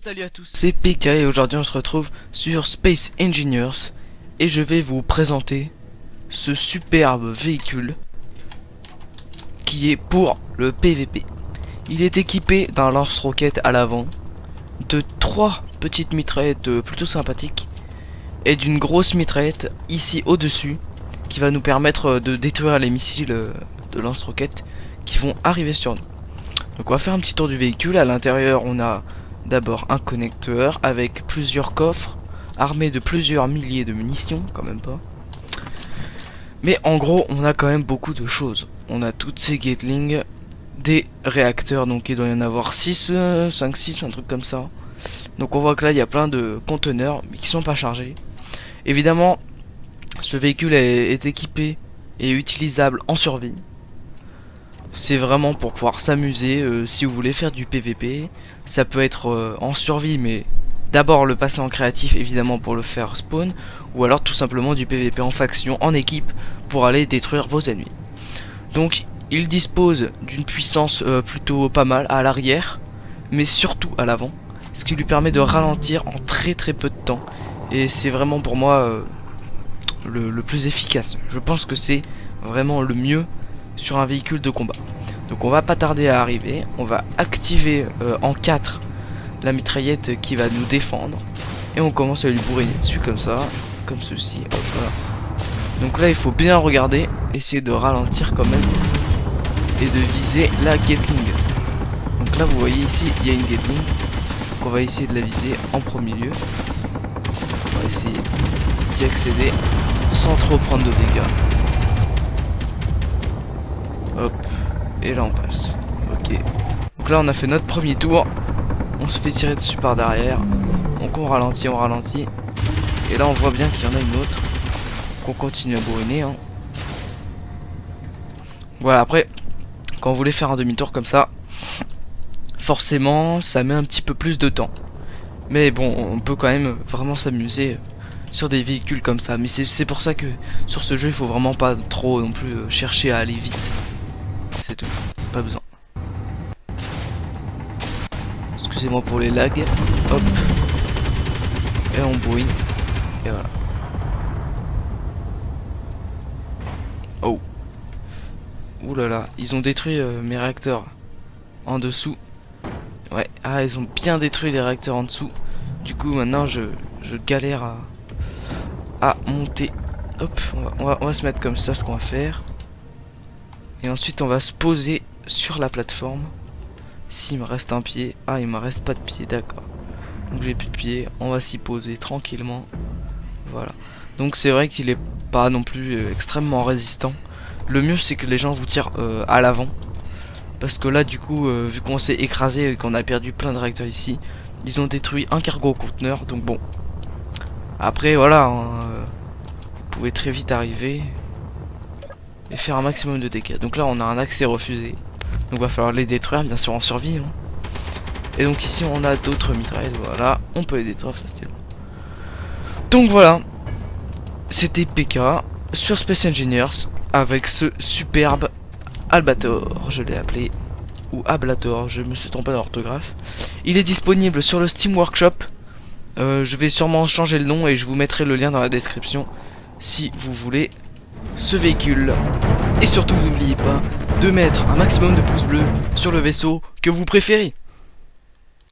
Salut à tous, c'est PK et aujourd'hui on se retrouve sur Space Engineers et je vais vous présenter ce superbe véhicule qui est pour le PVP. Il est équipé d'un lance-roquette à l'avant, de 3 petites mitraillettes plutôt sympathiques et d'une grosse mitraillette ici au-dessus qui va nous permettre de détruire les missiles de lance-roquettes qui vont arriver sur nous. Donc on va faire un petit tour du véhicule. À l'intérieur on a d'abord un connecteur avec plusieurs coffres armés de plusieurs milliers de munitions, quand même pas. Mais en gros on a quand même beaucoup de choses. On a toutes ces Gatling, des réacteurs, donc il doit y en avoir 6, 5, 6, un truc comme ça. Donc on voit que là il y a plein de conteneurs mais qui sont pas chargés. Évidemment ce véhicule est équipé et utilisable en survie. C'est vraiment pour pouvoir s'amuser si vous voulez faire du PVP. Ça peut être en survie, mais d'abord le passer en créatif évidemment pour le faire spawn, ou alors tout simplement du PVP en faction, en équipe, pour aller détruire vos ennemis. Donc il dispose d'une puissance plutôt pas mal à l'arrière, mais surtout à l'avant, ce qui lui permet de ralentir en très peu de temps. Et c'est vraiment pour moi le plus efficace. Je pense que c'est vraiment le mieux sur un véhicule de combat. Donc on va pas tarder à arriver. On va activer en 4 la mitraillette qui va nous défendre. Et on commence à lui bourriner dessus comme ça. Comme ceci. Hop, voilà. Donc là il faut bien regarder. Essayer de ralentir quand même. Et de viser la Gatling. Donc là vous voyez ici il y a une Gatling. Donc on va essayer de la viser en premier lieu. On va essayer d'y accéder sans trop prendre de dégâts. Hop, et là on passe. Ok. Donc là on a fait notre premier tour. On se fait tirer dessus par derrière. Donc on ralentit. Et là on voit bien qu'il y en a une autre. Qu'on continue à bourriner. Hein. Voilà, après, quand vous voulez faire un demi-tour comme ça, forcément ça met un petit peu plus de temps. Mais bon, on peut quand même vraiment s'amuser sur des véhicules comme ça. Mais c'est pour ça que sur ce jeu il faut vraiment pas trop non plus chercher à aller vite. C'est tout, pas besoin. Excusez-moi pour les lags. Hop. Et on bourrine. Et voilà. Oh. Ouh là là, ils ont détruit mes réacteurs en dessous. Ouais, ah ils ont bien détruit les réacteurs en dessous. Du coup maintenant je galère à monter. Hop, on va se mettre comme ça, ce qu'on va faire. Et ensuite on va se poser sur la plateforme. S'il me reste un pied. Ah, il me reste pas de pied, d'accord. Donc j'ai plus de pied. On va s'y poser tranquillement. Voilà. Donc c'est vrai qu'il est pas non plus extrêmement résistant. Le mieux c'est que les gens vous tirent à l'avant. Parce que là du coup vu qu'on s'est écrasé et qu'on a perdu plein de réacteurs ici, ils ont détruit un cargo conteneur. Donc bon. Après voilà hein, vous pouvez très vite arriver et faire un maximum de dégâts. Donc là on a un accès refusé. Donc va falloir les détruire bien sûr en survie. Hein. Et donc ici on a d'autres mitraillettes. Voilà, on peut les détruire facilement. Donc voilà. C'était PK sur Space Engineers avec ce superbe Albator, je l'ai appelé. Ou Ablator, je me suis trompé dans l'orthographe. Il est disponible sur le Steam Workshop. Je vais sûrement changer le nom et je vous mettrai le lien dans la description si vous voulez ce véhicule. Et surtout n'oubliez pas de mettre un maximum de pouces bleus sur le vaisseau que vous préférez.